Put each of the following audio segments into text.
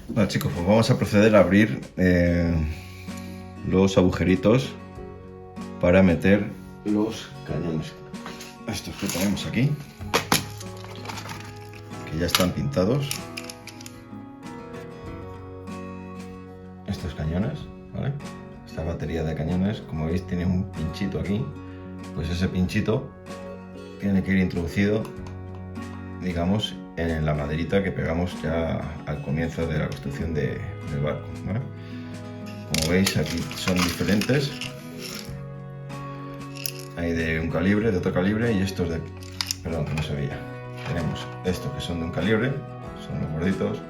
Bueno chicos, pues vamos a proceder a abrir los agujeritos para meter los cañones. Estos que tenemos aquí, que ya están pintados. Estos cañones, ¿vale? Esta batería de cañones, como veis, tiene un pinchito aquí. Pues ese pinchito tiene que ir introducido, digamos, en la maderita que pegamos ya al comienzo de la construcción del barco, ¿vale? Como veis, aquí son diferentes. Hay de un calibre, de otro calibre, y estos de... Perdón, que no se veía. Tenemos estos que son de un calibre, son los gorditos.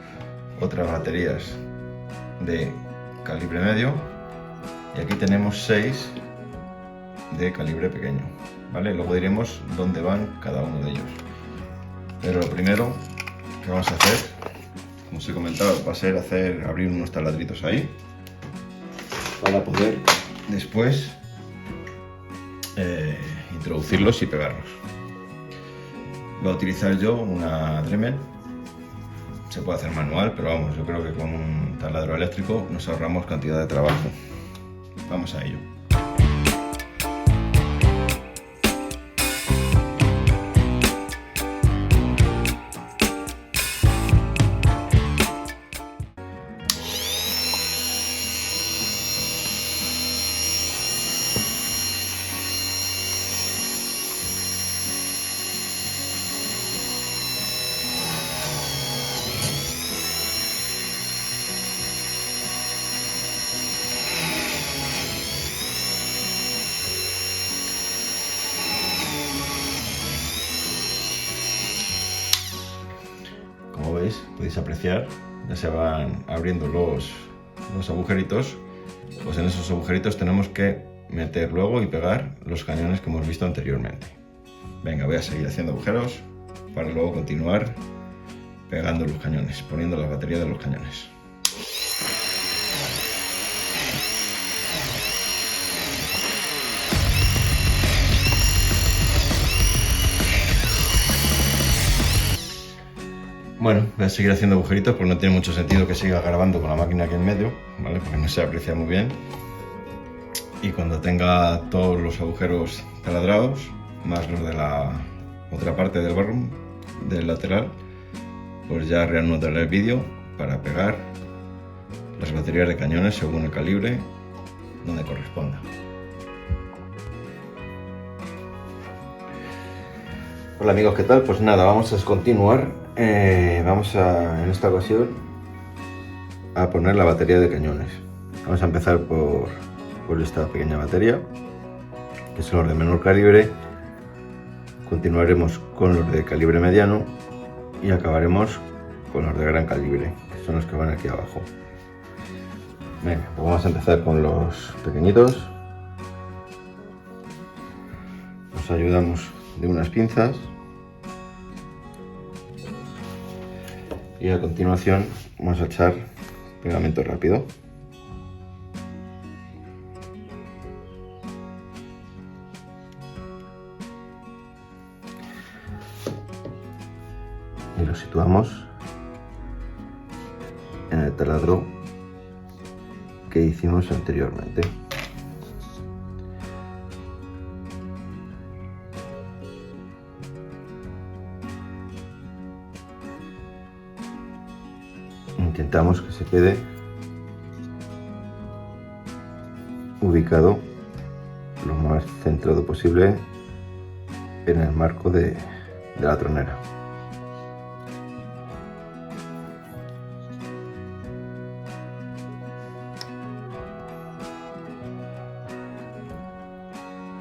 Otras baterías de calibre medio. Y aquí tenemos 6 de calibre pequeño, ¿vale? Luego diremos dónde van cada uno de ellos. Pero lo primero que vamos a hacer, como os he comentado, va a ser abrir unos taladritos ahí para poder después introducirlos y pegarlos. Voy a utilizar yo una Dremel. Se puede hacer manual, pero vamos, yo creo que con un taladro eléctrico nos ahorramos cantidad de trabajo. Vamos a ello. Como veis, podéis apreciar, ya se van abriendo los agujeritos. Pues en esos agujeritos tenemos que meter luego y pegar los cañones que hemos visto anteriormente. Venga, voy a seguir haciendo agujeros para luego continuar pegando los cañones, poniendo la batería de los cañones. Bueno, voy a seguir haciendo agujeritos porque no tiene mucho sentido que siga grabando con la máquina aquí en medio, ¿vale? Porque no se aprecia muy bien. Y cuando tenga todos los agujeros taladrados, más los de la otra parte del barro, del lateral, pues ya reanudaré el vídeo para pegar las baterías de cañones según el calibre donde corresponda. Hola amigos, ¿qué tal? Pues nada, vamos a continuar. En esta ocasión a poner la batería de cañones. Vamos a empezar por esta pequeña batería, que son los de menor calibre. Continuaremos con los de calibre mediano y acabaremos con los de gran calibre, que son los que van aquí abajo. Venga, pues vamos a empezar con los pequeñitos. Nos ayudamos de unas pinzas y a continuación vamos a echar pegamento rápido. Y lo situamos en el taladro que hicimos anteriormente. Intentamos que se quede ubicado lo más centrado posible en el marco de la tronera.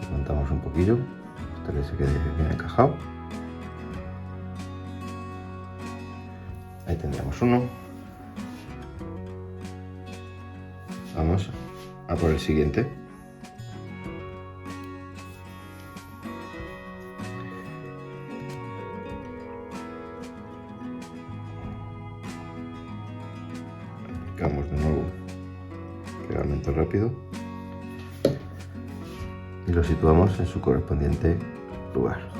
Levantamos un poquillo hasta que se quede bien encajado. Ahí tendremos uno. Vamos a por el siguiente. Aplicamos de nuevo pegamento rápido y lo situamos en su correspondiente lugar.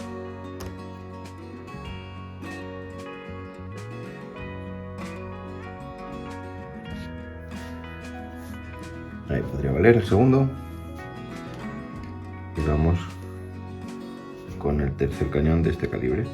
Ahí podría valer el segundo. Y vamos con el tercer cañón de este calibre.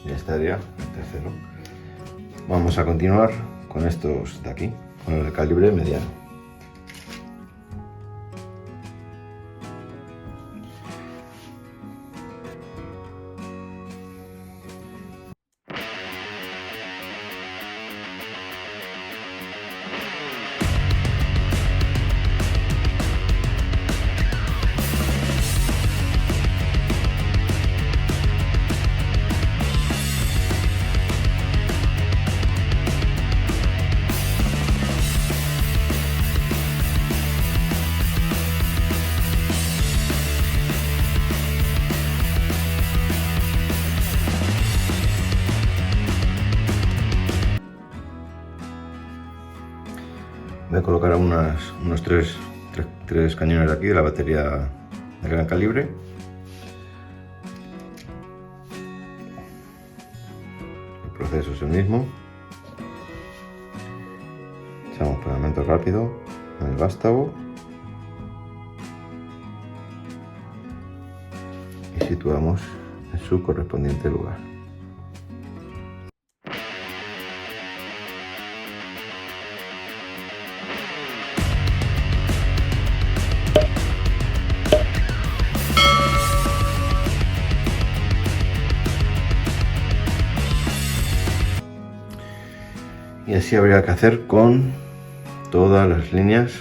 Ya estaría el tercero. Vamos a continuar con estos de aquí, con el calibre mediano. Voy a colocar unos tres cañones de aquí de la batería de gran calibre. El proceso es el mismo. Echamos pegamento rápido en el vástago y situamos en su correspondiente lugar. Y así habría que hacer con todas las líneas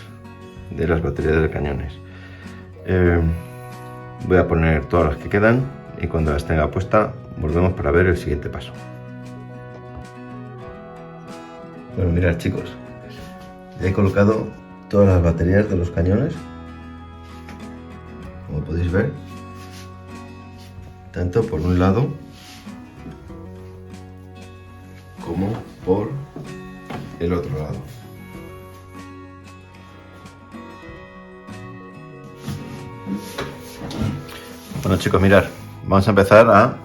de las baterías de cañones. Voy a poner todas las que quedan y cuando las tenga puesta volvemos para ver el siguiente paso. Bueno, mirad chicos, ya he colocado todas las baterías de los cañones, como podéis ver, tanto por un lado como por el otro lado. Bueno chicos, mirad, vamos a empezar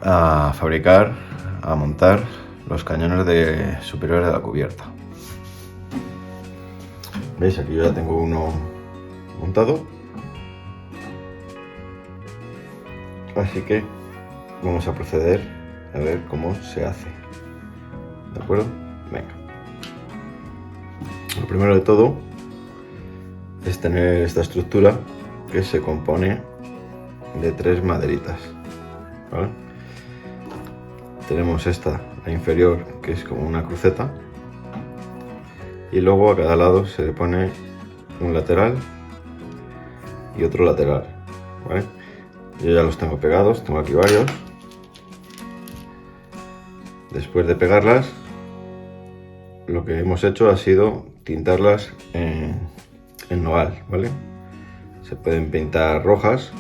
a fabricar, a montar los cañones superiores de la cubierta. ¿Veis? Aquí yo ya tengo uno montado. Así que vamos a proceder a ver cómo se hace. ¿De acuerdo? Venga. Lo primero de todo es tener esta estructura que se compone de 3 maderitas, ¿vale? Tenemos esta, la inferior, que es como una cruceta, y luego a cada lado se le pone un lateral y otro lateral, ¿vale? Yo ya los tengo pegados, tengo aquí varios. Después de pegarlas, lo que hemos hecho ha sido tintarlas en nogal, ¿vale? Se pueden pintar rojas,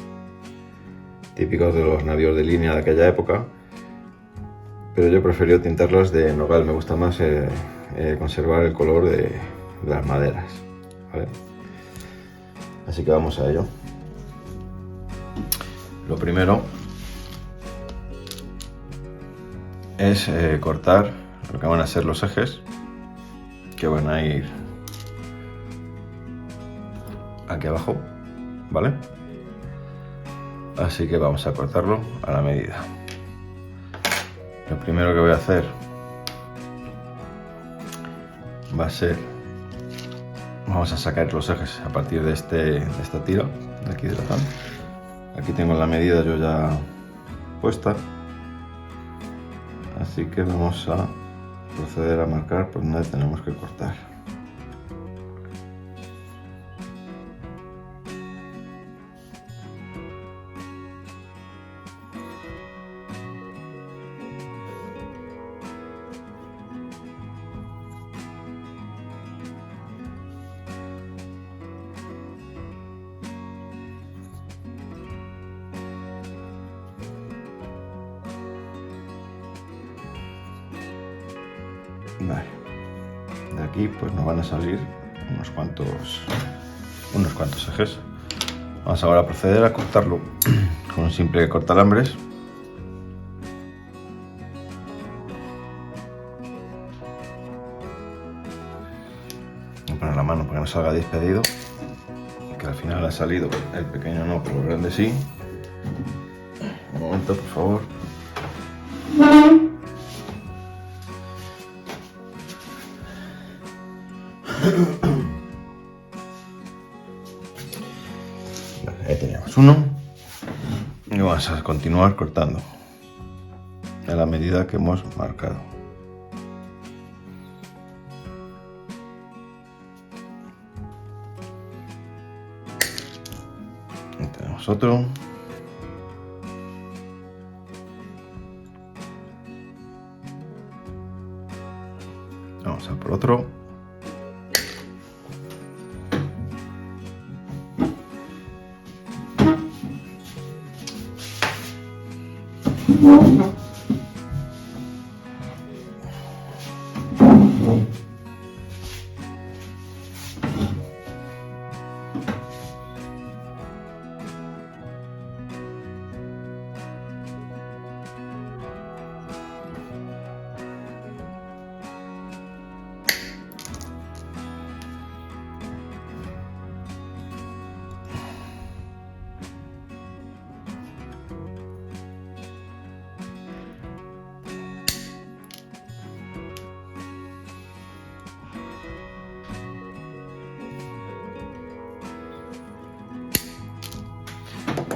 típicos de los navíos de línea de aquella época, pero yo prefiero tintarlas de nogal, me gusta más conservar el color de las maderas, ¿vale? Así que vamos a ello. Lo primero es cortar lo que van a ser los ejes que van a ir aquí abajo, ¿vale? Así que vamos a cortarlo a la medida. Lo primero que voy a hacer va a ser, vamos a sacar los ejes a partir de esta tira de aquí de la tabla. Aquí tengo la medida yo ya puesta, así que vamos a proceder a marcar por donde tenemos que cortar. aquí pues nos van a salir unos cuantos ejes. Vamos ahora a proceder a cortarlo con un simple cortalambres. Voy a poner la mano para que no salga despedido, que al final ha salido el pequeño no, pero el grande sí. Un momento, por favor. Ahí teníamos uno y vamos a continuar cortando a la medida que hemos marcado. Ahí tenemos otro. Vamos a por otro.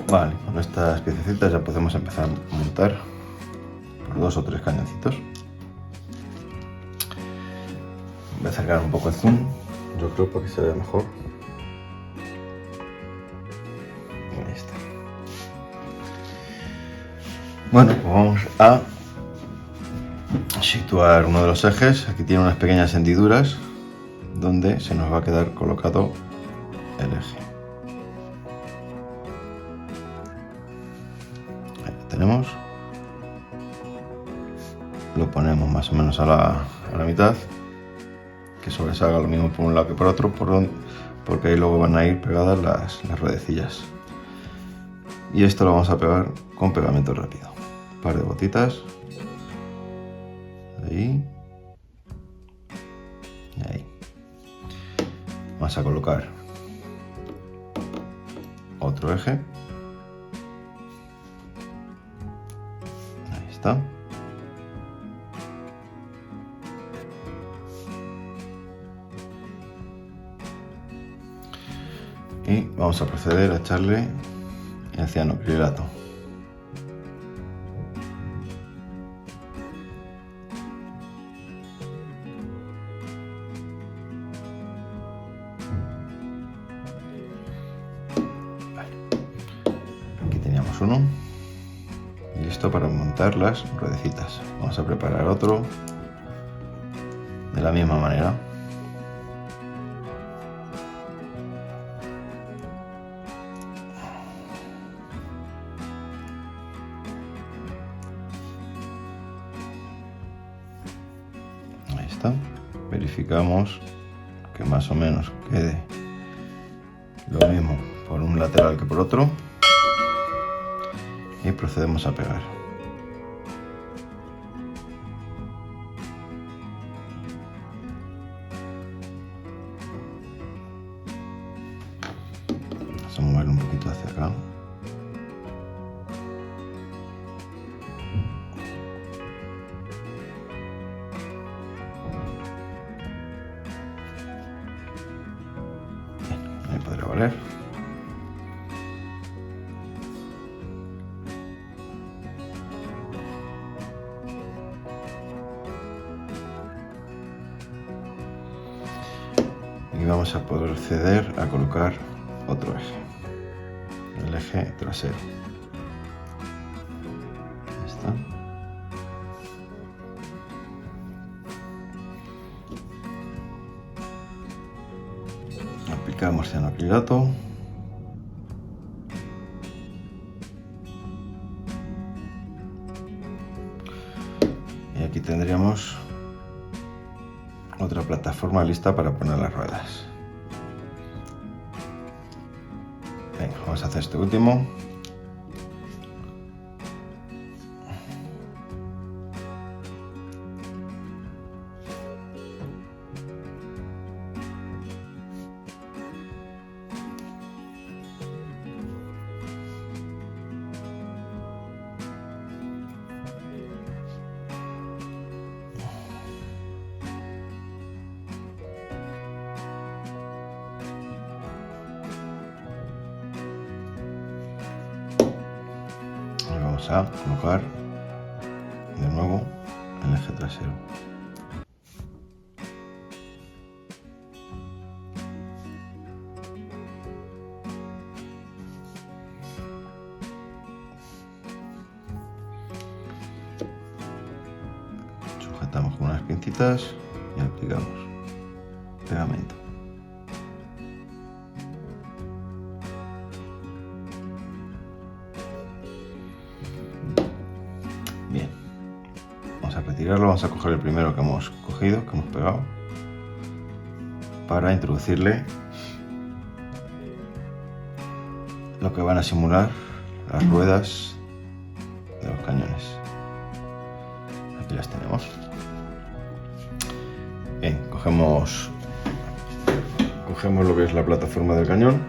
Vale, con estas piececitas ya podemos empezar a montar por 2 o 3 cañoncitos. Voy a acercar un poco el zoom, yo creo, para que se vea mejor. Ahí está. Bueno, pues vamos a situar uno de los ejes. Aquí tiene unas pequeñas hendiduras donde se nos va a quedar colocado el eje. Tenemos, lo ponemos más o menos a la mitad, que sobresalga lo mismo por un lado que por otro, porque ahí luego van a ir pegadas las ruedecillas. Y esto lo vamos a pegar con pegamento rápido. Un par de gotitas, ahí y ahí. Vamos a colocar otro eje. Está. Y vamos a proceder a echarle el cianocrilato. Vale. Aquí teníamos uno. Listo para montar las ruedecitas. Vamos a preparar otro de la misma manera. Ahí está. Verificamos que más o menos quede lo mismo por un lateral que por otro. Y procedemos a pegar. Vamos a moverlo un poquito hacia acá. Bien, ahí podría valer. Y vamos a proceder a colocar otro eje, el eje trasero. Ahí está. Aplicamos cianocrilato. Y aquí tendríamos otra plataforma lista para poner las ruedas. Venga, vamos a hacer este último. Vamos a colocar de nuevo el eje trasero. Sujetamos con unas pincitas y aplicamos pegamento. Bien, vamos a retirarlo, vamos a coger el primero que hemos cogido, que hemos pegado, para introducirle lo que van a simular las ruedas de los cañones. Aquí las tenemos. Bien, cogemos lo que es la plataforma del cañón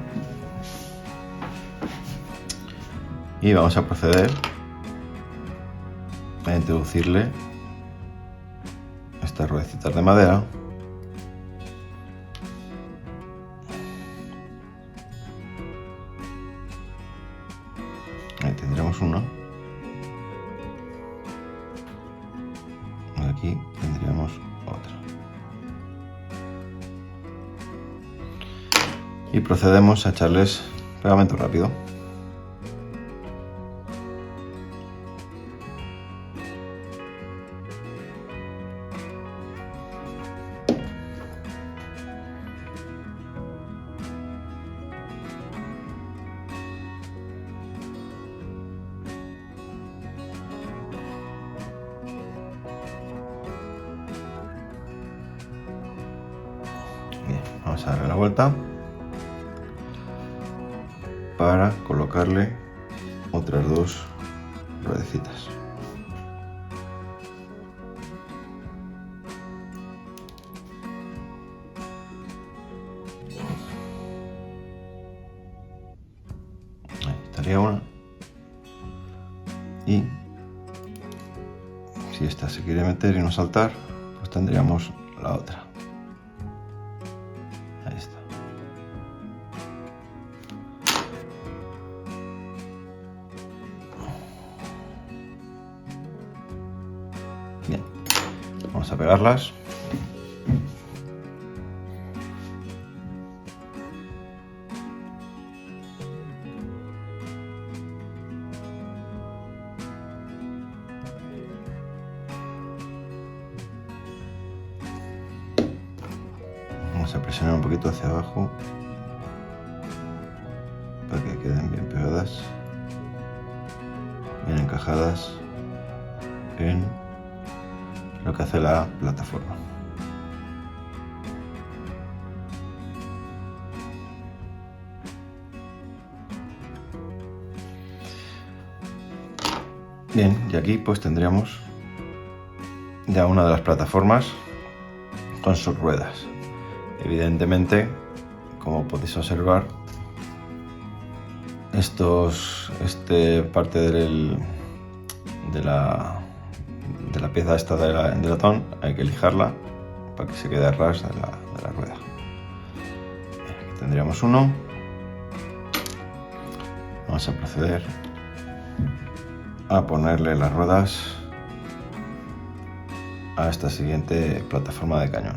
y vamos a proceder a introducirle estas ruedecitas de madera ahí tendremos una y aquí tendríamos otra y procedemos a echarles pegamento rápido. Bien, vamos a darle la vuelta para colocarle otras dos ruedecitas. Ahí estaría una y si esta se quiere meter y no saltar, pues tendríamos la otra. Ahí está. Bien, vamos a pegarlas. Vamos a presionar un poquito hacia abajo para que queden bien pegadas, bien encajadas en lo que hace la plataforma. Bien, y aquí pues tendríamos ya una de las plataformas con sus ruedas. Evidentemente, como podéis observar, parte de la pieza esta de latón hay que lijarla para que se quede a ras de la rueda. Bien, aquí tendríamos uno. Vamos a proceder a ponerle las ruedas a esta siguiente plataforma de cañón.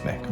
Venga.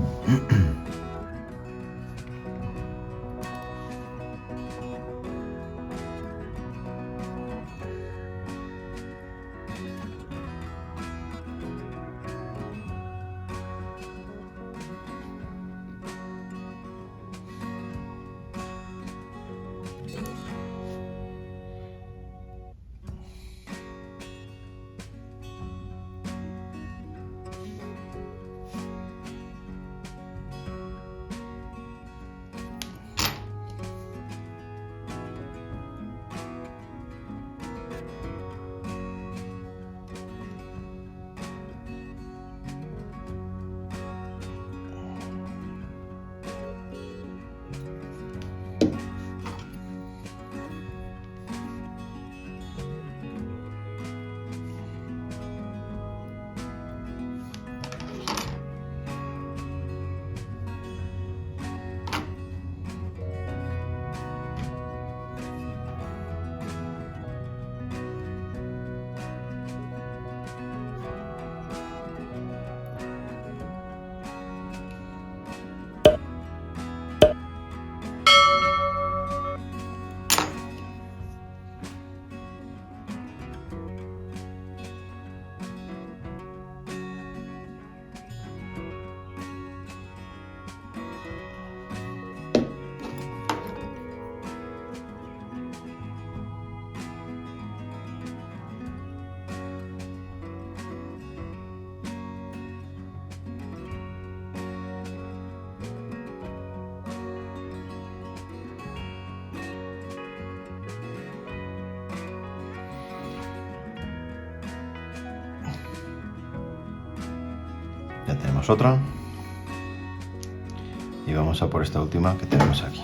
Ya tenemos otra. Y vamos a por esta última que tenemos aquí.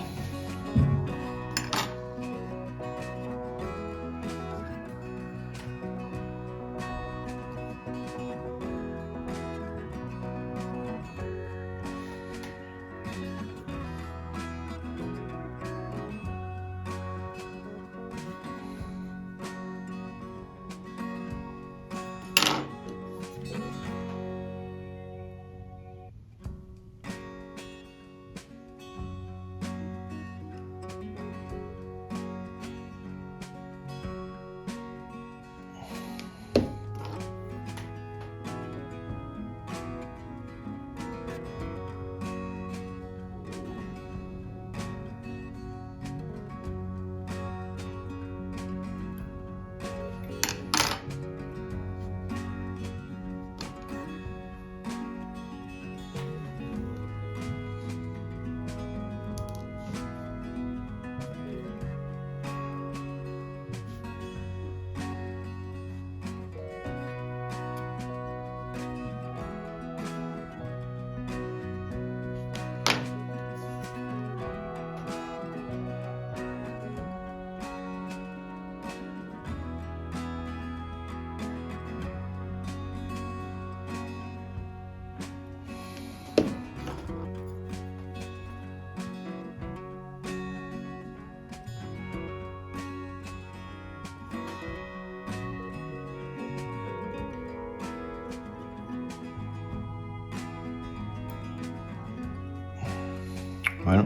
Bueno,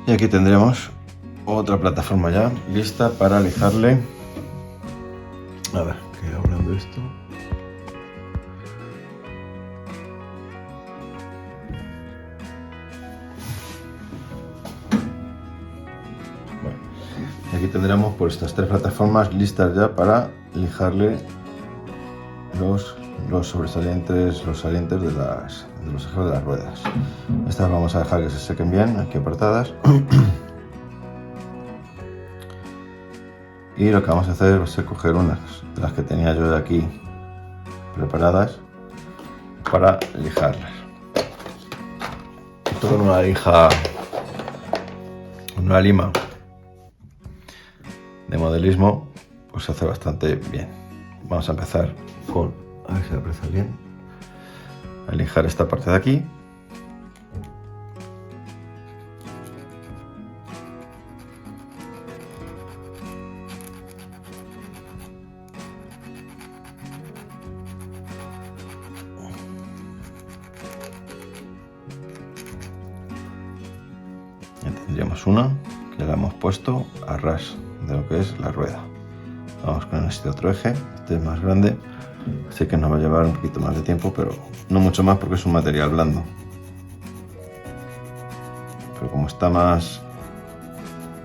y aquí tendremos otra plataforma ya lista para lijarle. A ver, que hablando de esto. Bueno, y aquí tendremos pues estas tres plataformas listas ya para lijarle los sobresalientes, los salientes de los ejes de las ruedas. Estas vamos a dejar que se sequen bien, aquí apartadas. Y lo que vamos a hacer va a ser coger unas de las que tenía yo de aquí preparadas para lijarlas. Esto con una lija, una lima de modelismo, pues se hace bastante bien. Vamos a empezar con, a ver si se aprecia bien, a lijar esta parte de aquí. Ya tendríamos una que la hemos puesto a ras de lo que es la rueda. Vamos con este otro eje, este es más grande, así que nos va a llevar un poquito más de tiempo, pero no mucho más porque es un material blando. Pero como está más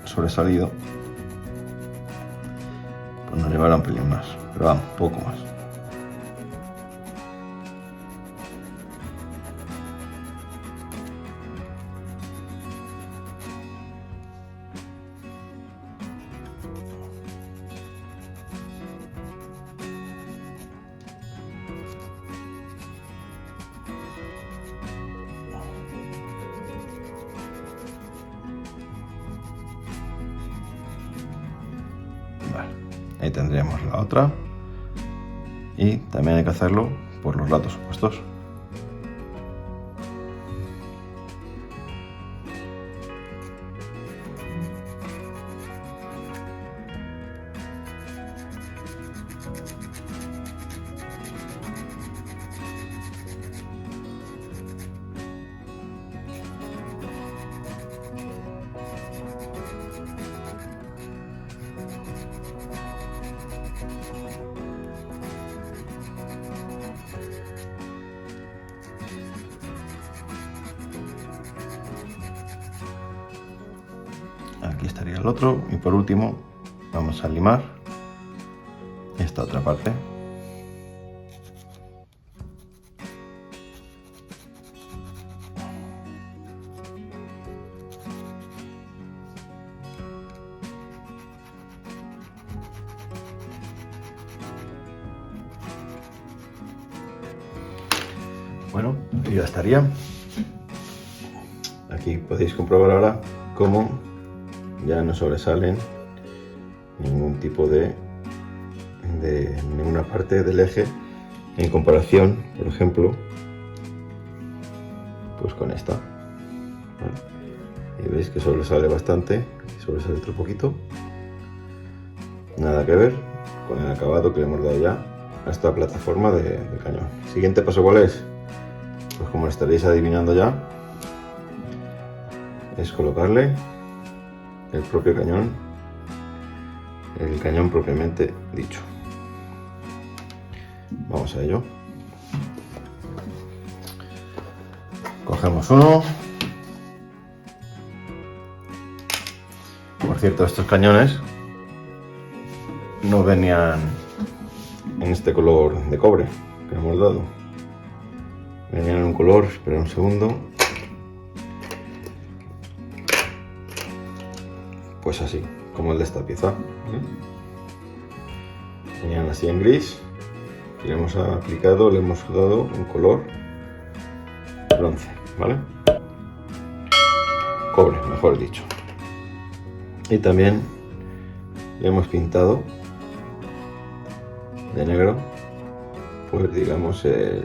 sobresalido, pues nos llevará un pelín más, pero vamos, poco más. Vale, ahí tendríamos la otra y también hay que hacerlo por los lados opuestos. Aquí estaría el otro y por último vamos a limar esta otra parte. Bueno, y ya estaría. Aquí podéis comprobar ahora cómo ya no sobresalen ningún tipo de ninguna parte del eje en comparación, por ejemplo, pues con esta. Y veis que sobresale bastante, sobresale otro poquito. Nada que ver con el acabado que le hemos dado ya a esta plataforma del cañón. Siguiente paso, ¿cuál es? Pues como estaréis adivinando ya, es colocarle el propio cañón, el cañón propiamente dicho. Vamos a ello. Cogemos uno. Por cierto, estos cañones no venían en este color de cobre que hemos dado. Venían en un color, espera un segundo. Pues así, como el de esta pieza. Venían así en gris. Y le hemos aplicado, le hemos dado un color bronce, ¿vale? Cobre, mejor dicho. Y también le hemos pintado de negro, pues digamos el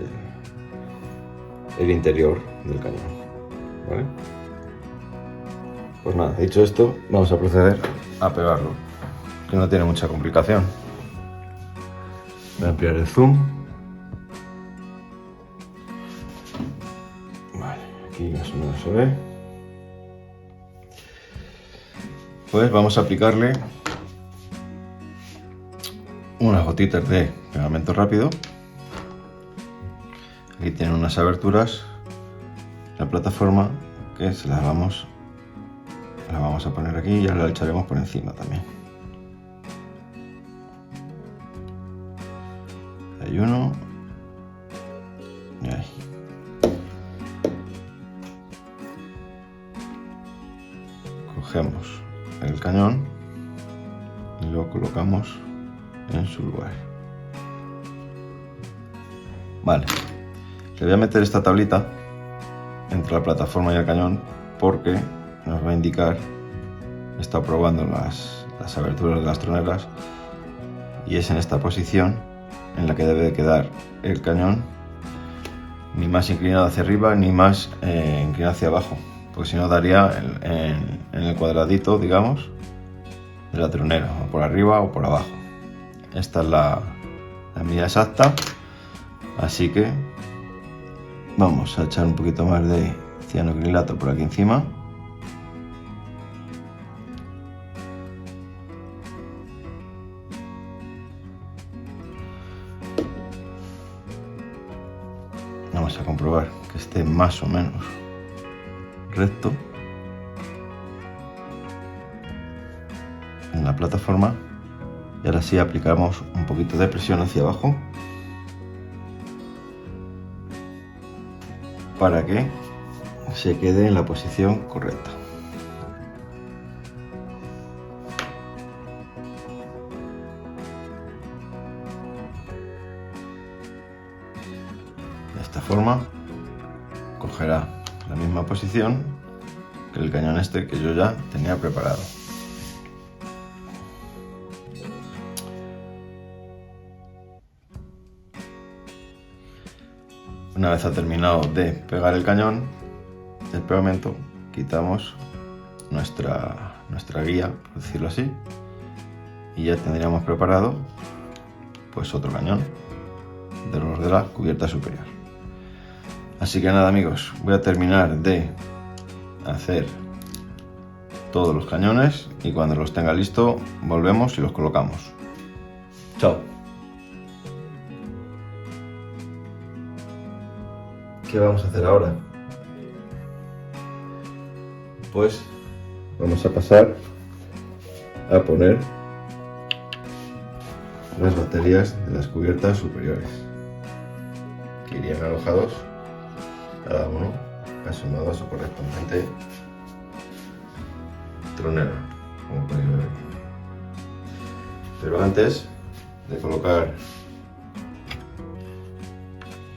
interior del cañón, ¿vale? Pues nada, dicho esto, vamos a proceder a pegarlo, que no tiene mucha complicación. Voy a ampliar el zoom. Vale, aquí más o menos se ve. Pues vamos a aplicarle unas gotitas de pegamento rápido. Aquí tiene unas aberturas la plataforma que se las vamos a poner aquí y ya la echaremos por encima también. Hay uno y ahí. Cogemos el cañón y lo colocamos en su lugar. Vale, le voy a meter esta tablita entre la plataforma y el cañón porque nos va a indicar, he estado probando las aberturas de las troneras y es en esta posición en la que debe de quedar el cañón, ni más inclinado hacia arriba ni más inclinado hacia abajo, porque si no daría en el cuadradito, digamos, de la tronera, o por arriba o por abajo. Esta es la medida exacta, así que vamos a echar un poquito más de cianocrilato por aquí encima. Vamos a comprobar que esté más o menos recto en la plataforma y ahora sí aplicamos un poquito de presión hacia abajo para que se quede en la posición correcta. De esta forma cogerá la misma posición que el cañón este que yo ya tenía preparado. Una vez ha terminado de pegar el cañón, el pegamento, quitamos nuestra guía, por decirlo así, y ya tendríamos preparado pues otro cañón de los de la cubierta superior. Así que nada, amigos, voy a terminar de hacer todos los cañones y cuando los tenga listo volvemos y los colocamos. Chao. ¿Qué vamos a hacer ahora? Pues vamos a pasar a poner las baterías de las cubiertas superiores, que irían alojados cada uno asomado a su correspondiente tronera, como podéis ver aquí. Pero antes de colocar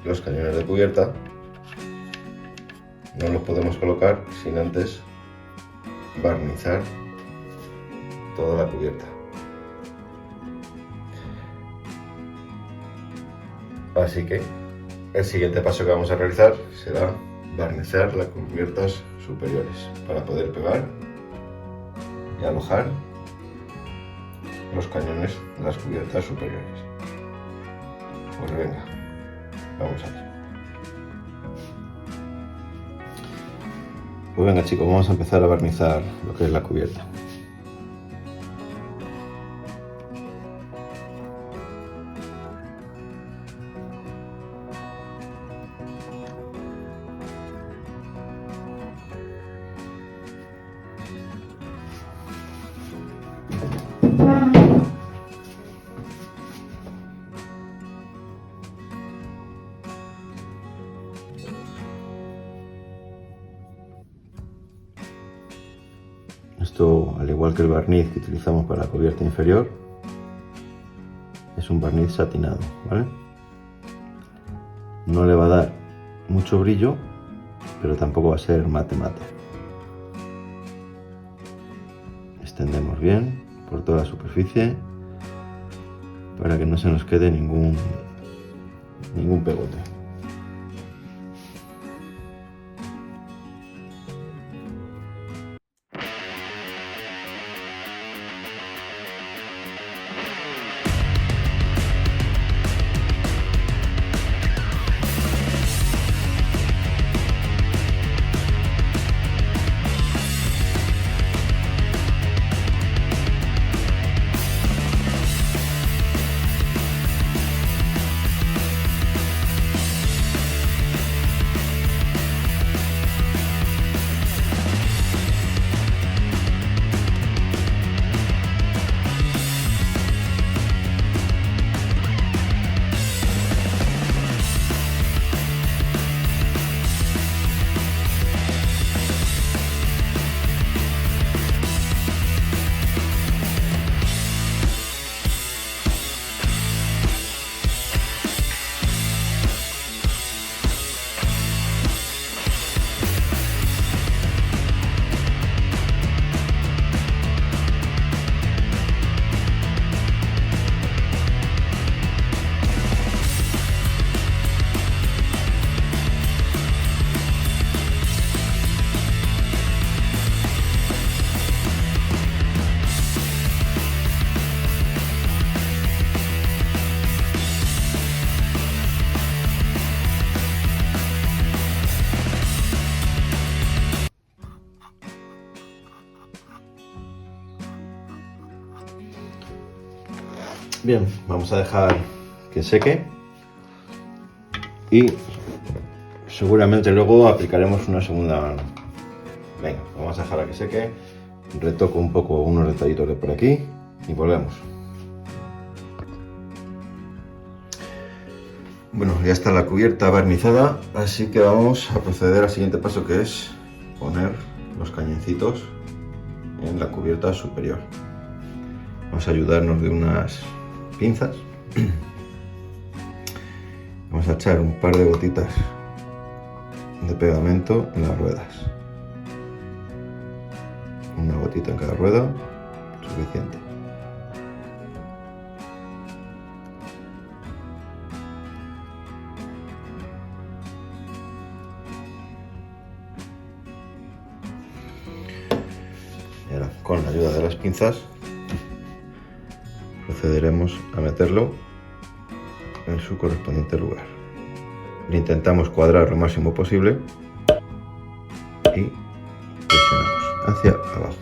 los cañones de cubierta, no los podemos colocar sin antes barnizar toda la cubierta. Así que el siguiente paso que vamos a realizar será barnizar las cubiertas superiores para poder pegar y alojar los cañones de las cubiertas superiores. Pues venga, vamos a ello. Pues venga chicos, vamos a empezar a barnizar lo que es la cubierta. Esto, al igual que el barniz que utilizamos para la cubierta inferior, es un barniz satinado, ¿vale? No le va a dar mucho brillo, pero tampoco va a ser mate mate. Extendemos bien por toda la superficie para que no se nos quede ningún pegote. Bien, vamos a dejar que seque y seguramente luego aplicaremos una segunda mano. Venga, vamos a dejar a que seque, retoco un poco unos detallitos de por aquí y volvemos. Bueno, ya está la cubierta barnizada, así que vamos a proceder al siguiente paso, que es poner los cañoncitos en la cubierta superior. Vamos a ayudarnos de unas pinzas. Vamos a echar un par de gotitas de pegamento en las ruedas. Una gotita en cada rueda, suficiente. Y ahora, con la ayuda de las pinzas, procederemos a meterlo en su correspondiente lugar. Le intentamos cuadrar lo máximo posible y presionamos hacia abajo.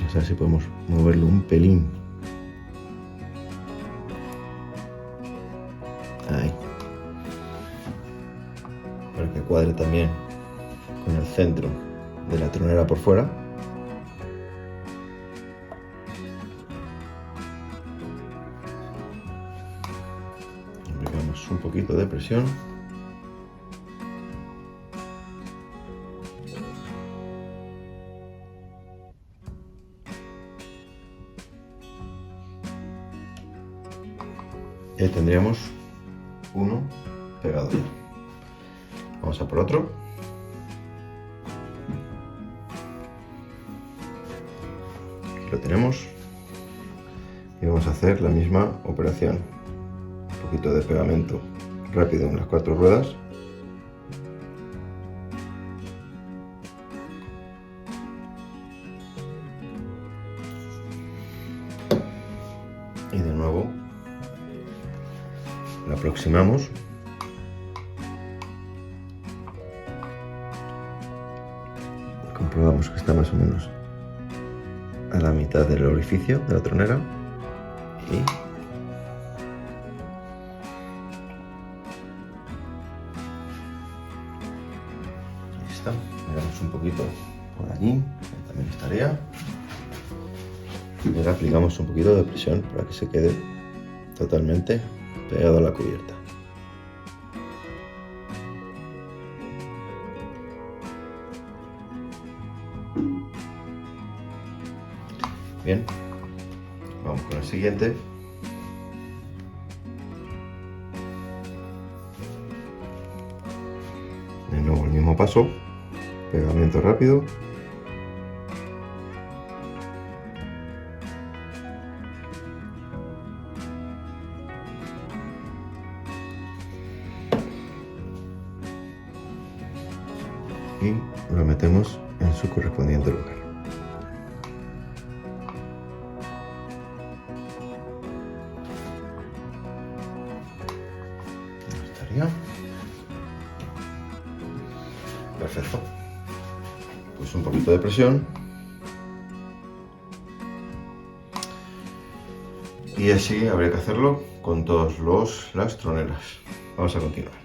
A ver si podemos moverlo un pelín. Ahí. Para que cuadre también con el centro de la tronera por fuera. Aplicamos Damos un poquito de presión. Y ahí tendríamos uno pegado ya. Vamos a por otro. Aquí lo tenemos. Y vamos a hacer la misma operación. Un poquito de pegamento rápido en las 4 ruedas. Y de nuevo la aproximamos. Comprobamos que está más o menos a la mitad del orificio de la tronera. Y ahí está. Miramos un poquito por allí, que también estaría. Y ahora aplicamos un poquito de presión para que se quede totalmente pegado a la cubierta. Bien, vamos con el siguiente. De nuevo el mismo paso, pegamento rápido. Y lo metemos en su correspondiente lugar. Estaría perfecto. Pues un poquito de presión. Y así habría que hacerlo con todas las troneras. Vamos a continuar.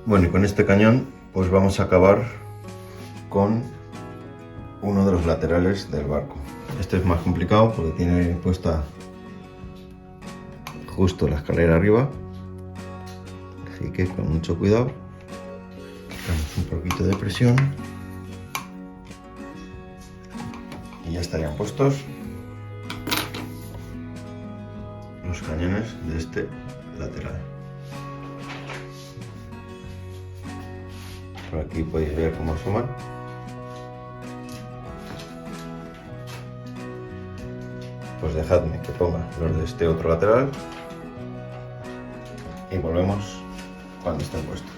Bueno, y con este cañón pues vamos a acabar con uno de los laterales del barco. Este es más complicado porque tiene puesta justo la escalera arriba, así que con mucho cuidado. Damos un poquito de presión y ya estarían puestos los cañones de este lateral. Por aquí podéis ver cómo asoman. Pues dejadme que ponga los de este otro lateral y volvemos cuando estén puestos.